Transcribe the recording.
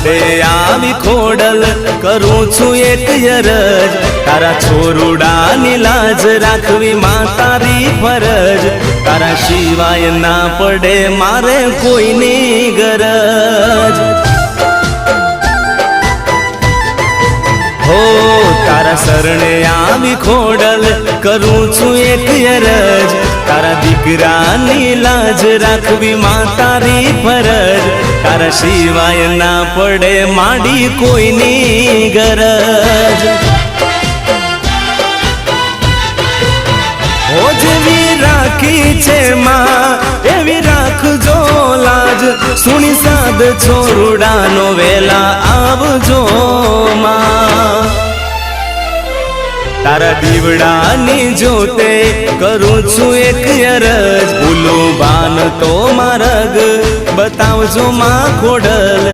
પડે આવી ખોડલ કરું છું એક અરજ, તારા છોરુડાની લાજ રાખવી માં તારી ફરજ, તારા સિવાય ના પડે મારે કોઈની ગરજ। હો તારા શરણે આવી ખોડલ કરું છું એક અરજ, તારા દીકરાની લાજ રાખવી માં તારી ફરજ, તારા સિવાય ના પડે માડી કોઈની ગરજ। ઓ જેવી રાખી છે માં એવી રાખજો લાજ, સુણી સાદ છોરુડાનો વેલા આવજો માં। તારા દીવડાની જોતે કરું છું એક અરજ, ભૂલું બાન તો મારગ બતાવજો માં ખોડલ।